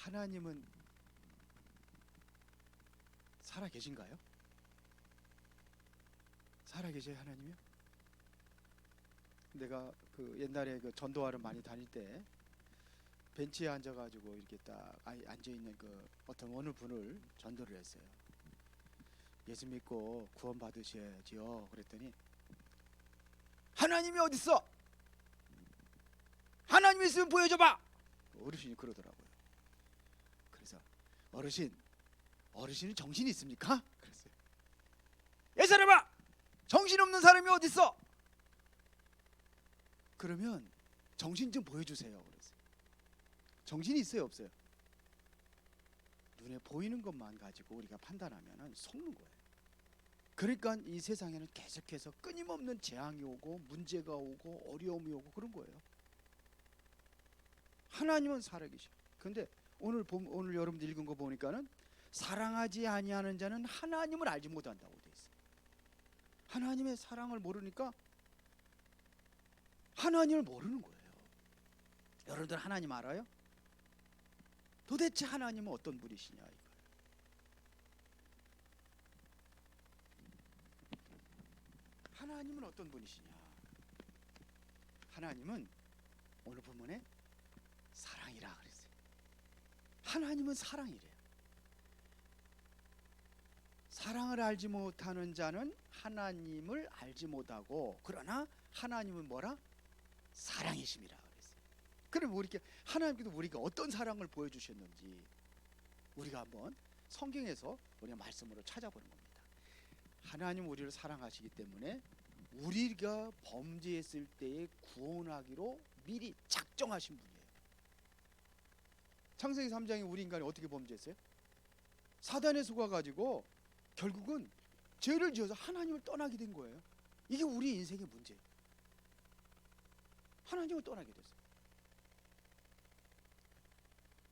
하나님은 살아 계신가요? 살아 계셔요, 하나님이요? 내가 그 옛날에 그 전도하러 많이 다닐 때 벤치에 앉아가지고 이렇게 딱 앉아 있는 그 어떤 어느 분을 전도를 했어요. 예수 믿고 구원 받으셔야지요. 그랬더니 하나님이 어디 있어? 하나님이 있으면 보여줘봐. 어르신이 그러더라고요. 그래서 어르신은 정신이 있습니까? 그랬어요. 이 사람아, 정신없는 사람이 어디 있어? 그러면 정신 좀 보여주세요. 그랬어요. 정신이 있어요, 없어요? 눈에 보이는 것만 가지고 우리가 판단하면 속는 거예요. 그러니까 이 세상에는 계속해서 끊임없는 재앙이 오고 문제가 오고 어려움이 오고 그런 거예요. 하나님은 살아계셔. 그런데 오늘 여러분들 읽은 거 보니까는 사랑하지 아니하는 자는 하나님을 알지 못한다고 돼 있어요. 하나님의 사랑을 모르니까 하나님을 모르는 거예요. 여러분들 하나님 알아요? 도대체 하나님은 어떤 분이시냐 이거예요. 하나님은 어떤 분이시냐? 하나님은 오늘 본문에 사랑이라 그랬어요. 하나님은 사랑이래요. 사랑을 알지 못하는 자는 하나님을 알지 못하고, 그러나 하나님은 뭐라? 사랑이심이라 그랬어요. 그럼 하나님께서 우리가 어떤 사랑을 보여주셨는지 우리가 한번 성경에서 우리가 말씀으로 찾아보는 겁니다. 하나님 우리를 사랑하시기 때문에 우리가 범죄했을 때에 구원하기로 미리 작정하신 분이에요. 창세기 3장에 우리 인간이 어떻게 범죄했어요? 사단에 속아가지고 결국은 죄를 지어서 하나님을 떠나게 된 거예요. 이게 우리 인생의 문제예요. 하나님을 떠나게 됐어요.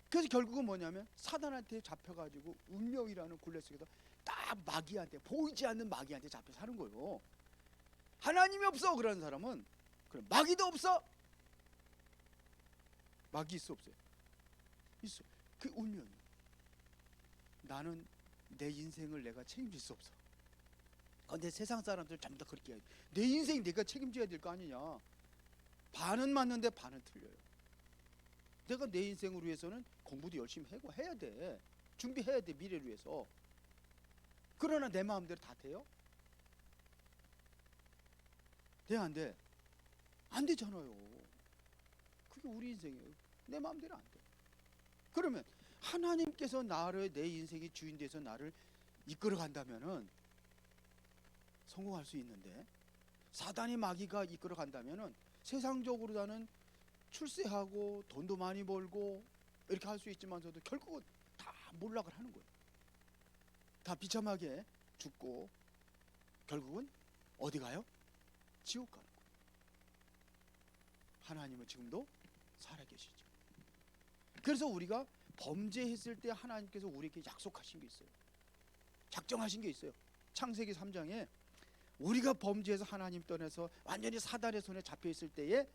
그래서 결국은 뭐냐면 사단한테 잡혀가지고 운명이라는 굴레 속에서 딱 마귀한테, 보이지 않는 마귀한테 잡혀 사는 거예요. 하나님이 없어 그러는 사람은, 그럼 마귀도 없어? 마귀 있어 없어요? 있어. 그 운명이에요. 나는 내 인생을 내가 책임질 수 없어. 근데 세상 사람들 전부 다 그렇게 해야지. 내 인생 내가 책임져야 될 거 아니냐. 반은 맞는데 반은 틀려요. 내가 내 인생을 위해서는 공부도 열심히 하고 해야 돼. 준비해야 돼, 미래를 위해서. 그러나 내 마음대로 다 돼요? 돼, 안 돼? 안 되잖아요. 그게 우리 인생이에요. 내 마음대로 안 돼. 그러면 하나님께서 내 인생의 주인 돼서 나를 이끌어 간다면은 성공할 수 있는데, 사단이 마귀가 이끌어 간다면은 세상적으로 나는 출세하고 돈도 많이 벌고 이렇게 할 수 있지만서도 결국은 다 몰락을 하는 거예요. 다 비참하게 죽고 결국은 어디 가요? 지옥 가는 거예요. 하나님은 지금도 살아계시죠. 그래서 우리가 범죄했을 때 하나님께서 우리에게 약속하신 게 있어요. 작정하신 게 있어요. 창세기 3장에 우리가 범죄해서 하나님 떠나서 완전히 사단의 손에 잡혀 있을 때에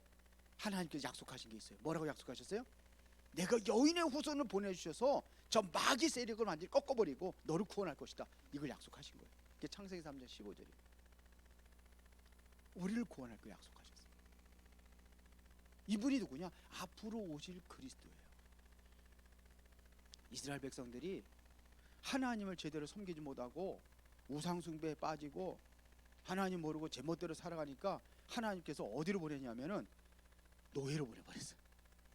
하나님께서 약속하신 게 있어요. 뭐라고 약속하셨어요? 내가 여인의 후손을 보내주셔서 저 마귀 세력을 완전히 꺾어버리고 너를 구원할 것이다. 이걸 약속하신 거예요. 그게 창세기 3장 15절이에요. 우리를 구원할 거 약속하셨어요. 이분이 누구냐? 앞으로 오실 그리스도예요. 이스라엘 백성들이 하나님을 제대로 섬기지 못하고 우상 숭배에 빠지고 하나님 모르고 제멋대로 살아가니까 하나님께서 어디로 보내냐면은 노예로 보내버렸어요.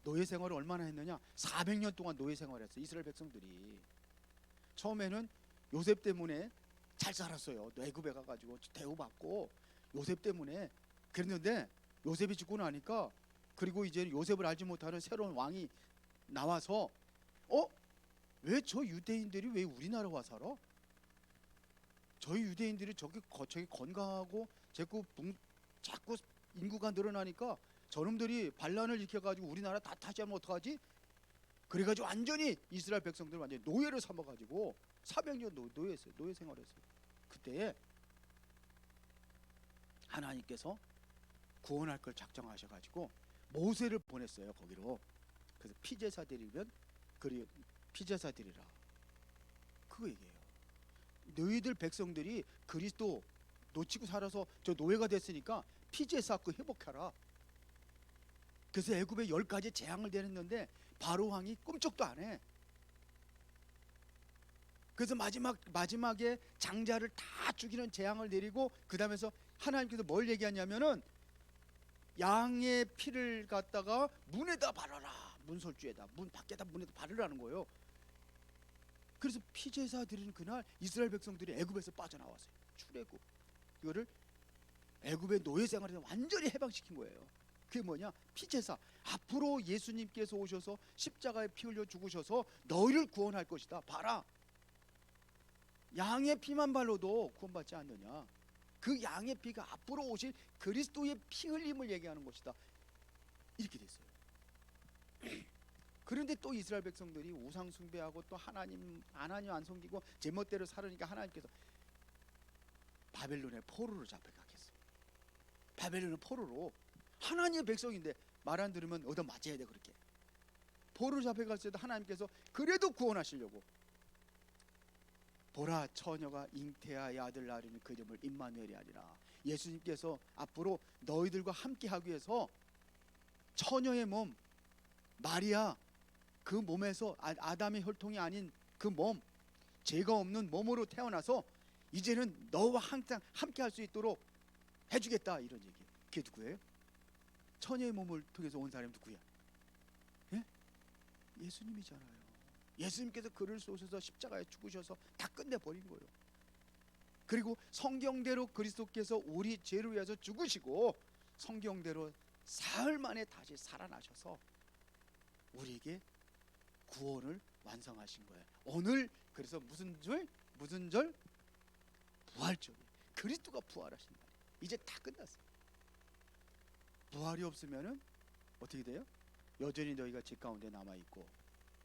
노예 생활을 얼마나 했느냐? 400년 동안 노예 생활을 했어요. 이스라엘 백성들이. 처음에는 요셉 때문에 잘 살았어요. 애굽에 가가지고 대우받고 요셉 때문에. 그랬는데 요셉이 죽고 나니까, 그리고 이제 요셉을 알지 못하는 새로운 왕이 나와서 왜 저 유대인들이 왜 우리나라 와 살아? 저희 유대인들이 저기 건강하고 자꾸 인구가 늘어나니까 저놈들이 반란을 일으켜가지고 우리나라 다 타지하면 어떡하지? 그래가지고 완전히 이스라엘 백성들 완전히 노예를 삼아가지고 400년 노예했어요. 노예 생활했어요. 그때에 하나님께서 구원할 걸 작정하셔가지고 모세를 보냈어요, 거기로. 그래서 피제사 드리면 그리 피제사 드리라. 그거 얘기해요. 너희들 백성들이 그리스도 놓치고 살아서 저 노예가 됐으니까 피제사 그 회복하라. 그래서 애굽에 10가지 재앙을 내렸는데 바로 왕이 꿈쩍도 안 해. 그래서 마지막에 장자를 다 죽이는 재앙을 내리고 그 다음에서 하나님께서 뭘 얘기하냐면은 양의 피를 갖다가 문에다 바르라. 문설주에다, 문 밖에다, 문에다 바르라는 거예요. 그래서 피제사 드리는 그날 이스라엘 백성들이 애굽에서 빠져나왔어요. 출애굽. 이거를 애굽의 노예 생활에서 완전히 해방시킨 거예요. 그게 뭐냐? 피제사. 앞으로 예수님께서 오셔서 십자가에 피 흘려 죽으셔서 너희를 구원할 것이다. 봐라. 양의 피만 발라도 구원받지 않느냐? 그 양의 피가 앞으로 오실 그리스도의 피 흘림을 얘기하는 것이다. 이렇게 됐어요. 그런데 또 이스라엘 백성들이 우상 숭배하고 또 하나님 안 섬기고 제멋대로 살으니까 하나님께서 바벨론의 포로로 잡혀가겠어요. 바벨론의 포로로. 하나님의 백성인데 말 안 들으면 얻어 맞아야 돼. 그렇게 포로로 잡혀갔을 때도 하나님께서 그래도 구원하시려고 보라 처녀가 잉태하여 아들 낳으리니 그 이름을 임마누엘이 아니라. 예수님께서 앞으로 너희들과 함께 하기 위해서 처녀의 몸 마리아 그 몸에서 아담의 혈통이 아닌 그 몸, 죄가 없는 몸으로 태어나서 이제는 너와 항상 함께 할 수 있도록 해주겠다. 이런 얘기예요. 그게 누구예요? 처녀의 몸을 통해서 온 사람이 누구야? 예? 예수님이잖아요. 예수님께서 그를 쏘셔서 십자가에 죽으셔서 다 끝내버린 거예요. 그리고 성경대로 그리스도께서 우리 죄를 위해서 죽으시고 성경대로 사흘 만에 다시 살아나셔서 우리에게 구원을 완성하신 거예요. 오늘 그래서 무슨 절? 부활절이에요. 그리스도가 부활하신 날. 이제 다 끝났어요. 부활이 없으면은 어떻게 돼요? 여전히 너희가 죄 가운데 남아 있고,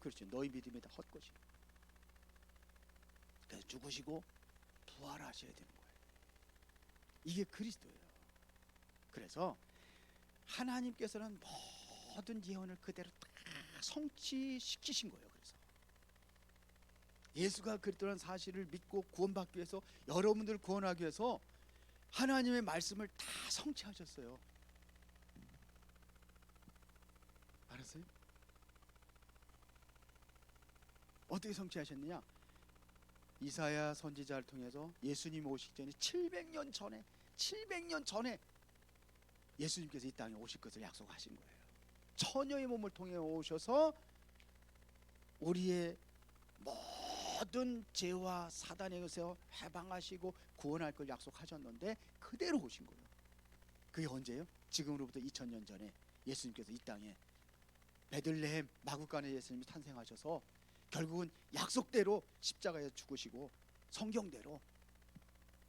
그렇죠. 너희 믿음이 다 헛것이. 그래서 죽으시고 부활하셔야 되는 거예요. 이게 그리스도예요. 그래서 하나님께서는 모든 예언을 그대로 다 성취시키신 거예요. 그래서 예수가 그리스도라는 사실을 믿고 구원받기 위해서, 여러분들을 구원하기 위해서 하나님의 말씀을 다 성취하셨어요. 알았어요? 어떻게 성취하셨느냐? 이사야 선지자를 통해서 예수님 오시기 전에 700년 전에 예수님께서 이 땅에 오실 것을 약속하신 거예요. 처녀의 몸을 통해 오셔서 우리의 모든 죄와 사단에게서 해방하시고 구원할 걸 약속하셨는데 그대로 오신 거예요. 그게 언제예요? 지금으로부터 2000년 전에 예수님께서 이 땅에 베들레헴 마구간에 예수님이 탄생하셔서 결국은 약속대로 십자가에 죽으시고 성경대로,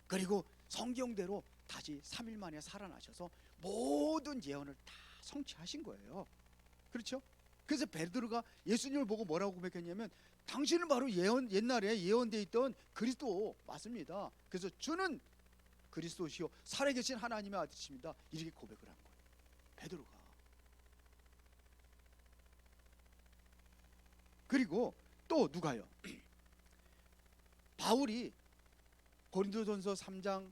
그리고 성경대로 다시 3일 만에 살아나셔서 모든 예언을 다 성취하신 거예요. 그렇죠? 그래서 베드로가 예수님을 보고 뭐라고 고백했냐면, 당신은 바로 옛날에 예언되어 있던 그리스도 맞습니다. 그래서 주는 그리스도시요 살아계신 하나님의 아들이십니다. 이렇게 고백을 한 거예요. 베드로가. 그리고 또 누가요? 바울이 고린도전서 3장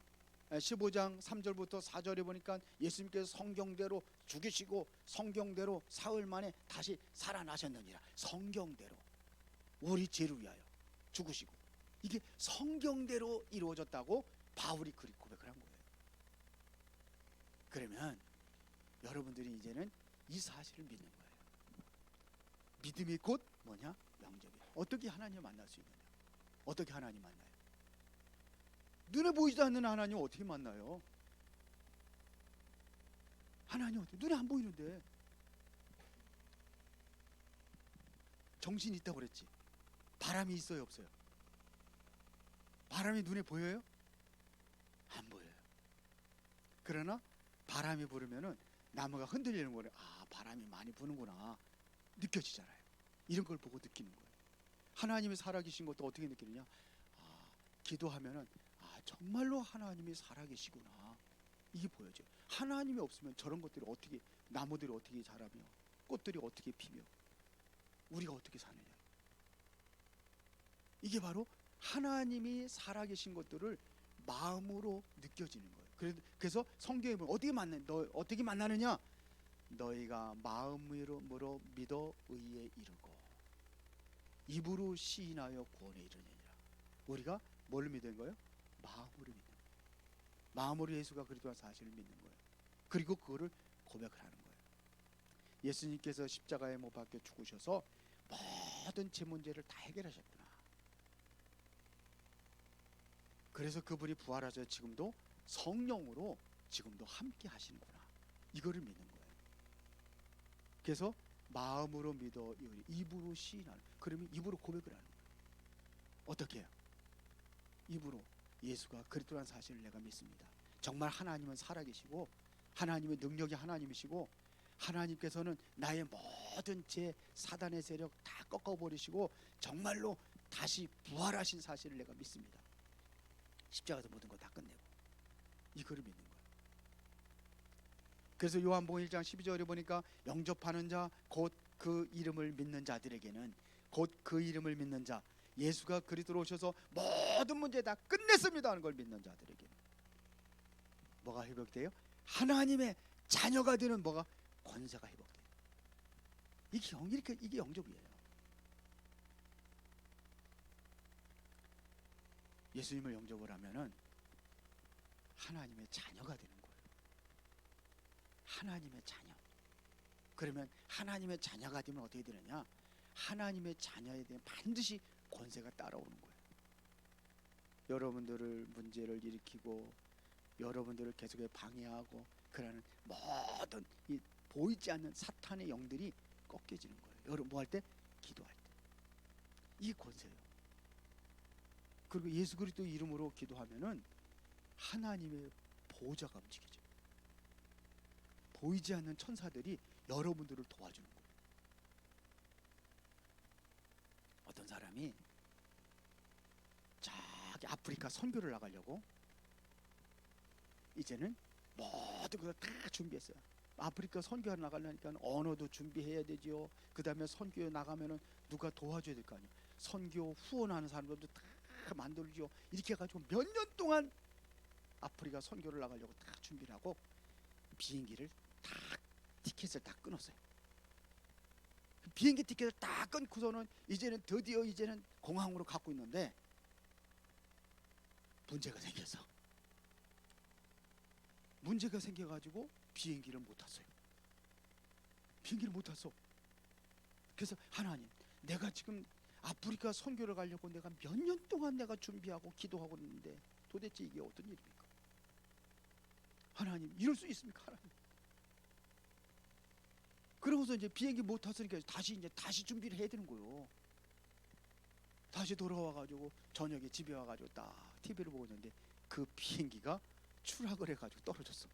15장 3절부터 4절에 보니까 예수님께서 성경대로 죽이시고 성경대로 사흘 만에 다시 살아나셨느니라. 성경대로 우리 죄를 위하여 죽으시고, 이게 성경대로 이루어졌다고 바울이 그리 고백을 한 거예요. 그러면 여러분들이 이제는 이 사실을 믿는 거예요. 믿음이 곧 뭐냐? 영접이에요. 어떻게 하나님을 만날 수 있느냐? 어떻게 하나님 만나요? 눈에 보이지도 않는 하나님 어떻게 만나요? 하나님 어떻게, 눈에 안 보이는데. 정신이 있다고 그랬지. 바람이 있어요, 없어요? 바람이 눈에 보여요? 안 보여요. 그러나 바람이 불으면은 나무가 흔들리는 거를, 아, 바람이 많이 부는구나 느껴지잖아요. 이런 걸 보고 느끼는 거예요. 하나님이 살아계신 것도 어떻게 느끼느냐? 아, 기도하면은, 아, 정말로 하나님이 살아계시구나, 이게 보여져요. 하나님이 없으면 저런 것들이 어떻게, 나무들이 어떻게 자라며 꽃들이 어떻게 피며 우리가 어떻게 사느냐. 이게 바로 하나님이 살아계신 것들을 마음으로 느껴지는 거예요. 그래서 성경에 보면 어떻게 만나느냐? 너희가 마음으로 믿어 의에 이르고 입으로 시인하여 구원에 이르느니라. 우리가 뭘 믿는 거예요? 마음으로 믿는 거예요. 마음으로 예수가 그리스도란 사실을 믿는 거예요. 그리고 그거를 고백을 하는 거예요. 예수님께서 십자가에 못 박혀 죽으셔서 모든 제 문제를 다 해결하셨구나. 그래서 그분이 부활하셔서 지금도 성령으로 지금도 함께 하시는구나. 이거를 믿는 거예요. 그래서 마음으로 믿어 입으로 시인하는, 그러면 입으로 고백을 하는 거예요. 어떻게 해요? 입으로 예수가 그리스도라는 사실을 내가 믿습니다. 정말 하나님은 살아계시고 하나님의 능력이 하나님이시고 하나님께서는 나의 모든 죄 사단의 세력 다 꺾어버리시고 정말로 다시 부활하신 사실을 내가 믿습니다. 십자가에서 모든 거 다 끝내고 이거를 믿는 거예요. 그래서 요한복음 1장 12절에 보니까 영접하는 자 곧 그 이름을 믿는 자들에게는, 곧 그 이름을 믿는 자, 예수가 그리스도로 오셔서 모든 문제 다 끝냈습니다 하는 걸 믿는 자들에게는 뭐가 회복돼요? 하나님의 자녀가 되는 뭐가 권세가 회복돼요. 이게 영접이에요. 예수님을 영접을 하면은 하나님의 자녀가 되는 거예요. 하나님의 자녀. 그러면 하나님의 자녀가 되면 어떻게 되느냐? 하나님의 자녀에 대한 반드시 권세가 따라오는 거예요. 여러분들을 문제를 일으키고 여러분들을 계속해 방해하고 그러는 모든 이 보이지 않는 사탄의 영들이 꺾여지는 거예요. 여러분 뭐 할 때? 기도할 때. 이게 권세예요. 그리고 예수 그리스도 이름으로 기도하면은 하나님의 보좌가 움직여져요. 보이지 않는 천사들이 여러분들을 도와주는 거예요. 어떤 사람이 저기 아프리카 선교를 나가려고 이제는 모든 것을 다 준비했어요. 아프리카 선교를 나가려니까 언어도 준비해야 되지요. 그 다음에 선교에 나가면은 누가 도와줘야 될 거 아니에요. 선교 후원하는 사람들도 다 만들죠. 이렇게 해가지고 몇 년 동안 아프리카 선교를 나가려고 다 준비를 하고 비행기를 다 티켓을 다 끊었어요. 비행기 티켓을 다 끊고서는 이제는 드디어 이제는 공항으로 가고 있는데 문제가 생겨가지고 비행기를 못 탔어요. 비행기를 못 탔어. 그래서 하나님, 내가 지금 아프리카 선교를 가려고 내가 몇 년 동안 내가 준비하고 기도하고 있는데 도대체 이게 어떤 일입니까? 하나님, 이럴 수 있습니까? 하나님. 그러고서 이제 비행기 못 탔으니까 다시 준비를 해야 되는 거예요. 다시 돌아와가지고 저녁에 집에 와가지고 딱 TV를 보고 있는데 그 비행기가 추락을 해가지고 떨어졌어.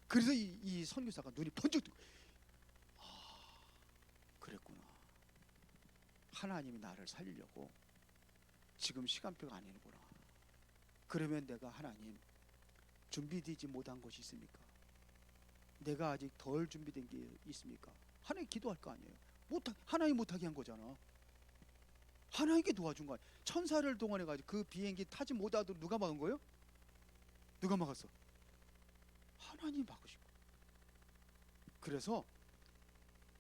그래서 이 선교사가 눈이 번쩍 뜨고, 그랬구나. 하나님이 나를 살리려고 지금 시간표가 아니구나. 그러면 내가 하나님 준비되지 못한 것이 있습니까? 내가 아직 덜 준비된 게 있습니까? 하나님 기도할 거 아니에요. 하나님 못하게 한 거잖아. 하나님께 도와준 거야. 천사를 동원해가지고 그 비행기 타지 못하도록 누가 막은 거예요? 누가 막았어? 하나님 막으시고. 그래서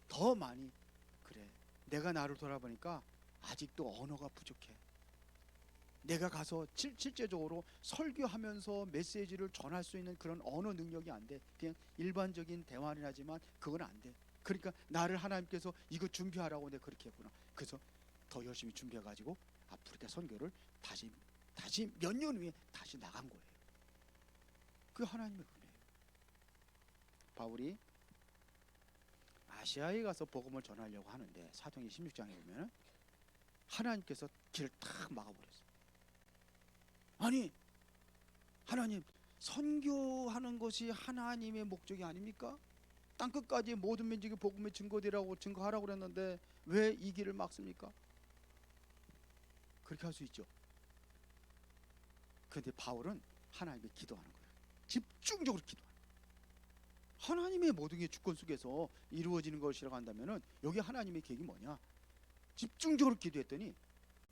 더 많이 그래. 내가 나를 돌아보니까 아직도 언어가 부족해. 내가 가서 실제적으로 설교하면서 메시지를 전할 수 있는 그런 언어 능력이 안 돼. 그냥 일반적인 대화는 하지만 그건 안 돼. 그러니까 나를 하나님께서 이거 준비하라고 내가 그렇게 했구나. 그래서 더 열심히 준비해가지고 아프리카 선교를 다시 몇 년 후에 다시 나간 거예요. 그 하나님의 은혜예요. 바울이 아시아에 가서 복음을 전하려고 하는데 사도행전 16장에 보면 하나님께서 길을 탁 막아버렸어요. 아니, 하나님, 선교하는 것이 하나님의 목적이 아닙니까? 땅끝까지 모든 민족이 복음의 증거되라고 증거하라고 그랬는데 왜 이 길을 막습니까? 그렇게 할 수 있죠. 그런데 바울은 하나님께 기도하는 거예요. 집중적으로 기도하는 거예요. 하나님의 모든 게 주권 속에서 이루어지는 것이라고 한다면은 여기 하나님의 계획이 뭐냐? 집중적으로 기도했더니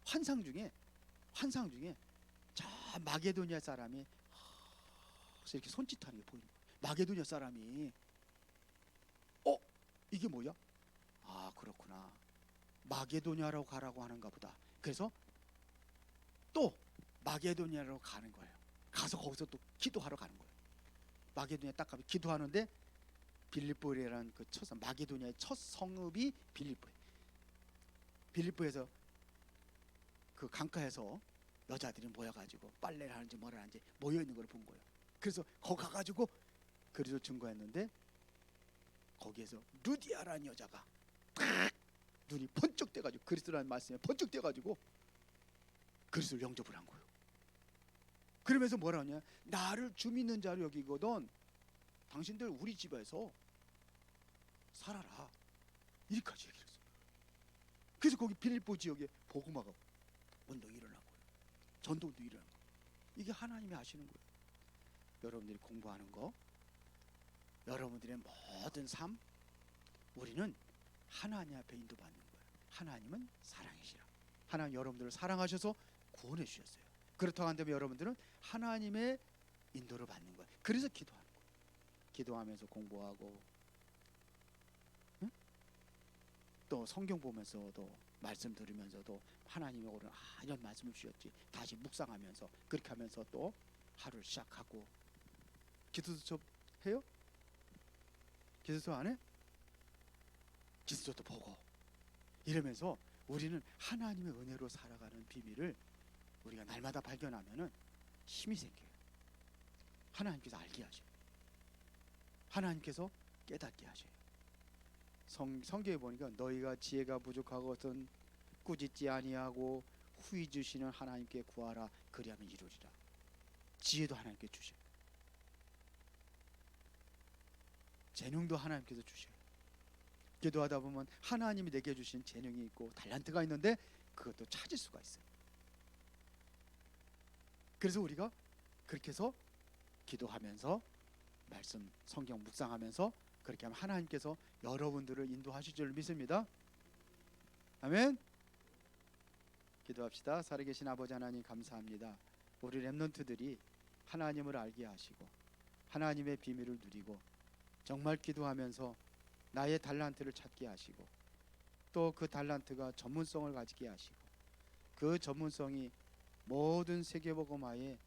환상 중에 저 마게도니아 사람이 이렇게 손짓하는 게 보이는 거예요. 마게도니아 사람이 이게 뭐야? 아, 그렇구나. 마게도니아로 가라고 하는가 보다. 그래서 또 마게도니아로 가는 거예요. 가서 거기서 또 기도하러 가는 거예요. 마게도니아 딱 가면 기도하는데 빌립보라는 그 첫 마게도니아의 첫 성읍이 빌립보예요. 빌립보에서 그 강가에서 여자들이 모여가지고 빨래를 하는지 뭐를 하는지 모여 있는 걸 본 거예요. 그래서 거기 가가지고 그리스도 증거했는데 거기에서 루디아라는 여자가 탁 눈이 번쩍 떼가지고 그리스도라는 말씀에 번쩍 떼가지고 그리스도를 영접을 한 거예요. 그러면서 뭐라 하냐? 나를 주 믿는 자로 여기거든 당신들 우리 집에서 살아라 이렇게까지 얘기를 했어요. 그래서 거기 빌립보 지역에 복음화가 운동이 일어난 거예요. 전도운동이 일어난 거예요. 이게 하나님이 하시는 거예요. 여러분들이 공부하는 거, 여러분들의 모든 삶, 우리는 하나님 앞에 인도받는 거예요. 하나님은 사랑이시라. 하나님 여러분들을 사랑하셔서 구원해 주셨어요. 그렇다고 한다면 여러분들은 하나님의 인도를 받는 거예요. 그래서 기도하는 거예요. 기도하면서 공부하고, 응? 또 성경 보면서도 말씀 들으면서도 하나님이 오늘 이런 말씀을 주셨지 다시 묵상하면서 그렇게 하면서 또 하루를 시작하고. 기도 수첩 해요? 기도 수첩 안 해? 기도 수첩도 보고 이러면서 우리는 하나님의 은혜로 살아가는 비밀을 우리가 날마다 발견하면은 힘이 생겨요. 하나님께서 알게 하셔요. 하나님께서 깨닫게 하셔요. 성경에 보니까 너희가 지혜가 부족하거든 꾸짖지 아니하고 후히 주시는 하나님께 구하라 그리하면 이루리라. 지혜도 하나님께 주셔요. 재능도 하나님께서 주셔요. 기도하다 보면 하나님이 내게 주신 재능이 있고 달란트가 있는데 그것도 찾을 수가 있어요. 그래서 우리가 그렇게 해서 기도하면서 말씀 성경 묵상하면서 그렇게 하면 하나님께서 여러분들을 인도하실 줄 믿습니다. 아멘. 기도합시다. 살아계신 아버지 하나님 감사합니다. 우리 렘넌트들이 하나님을 알게 하시고 하나님의 비밀을 누리고 정말 기도하면서 나의 달란트를 찾게 하시고 또 그 달란트가 전문성을 가지게 하시고 그 전문성이 모든 세계복음화의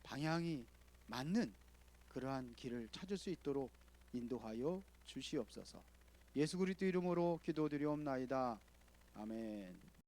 방향이 맞는 그러한 길을 찾을 수 있도록 인도하여 주시옵소서. 예수 그리스도 이름으로 기도드리옵나이다. 아멘.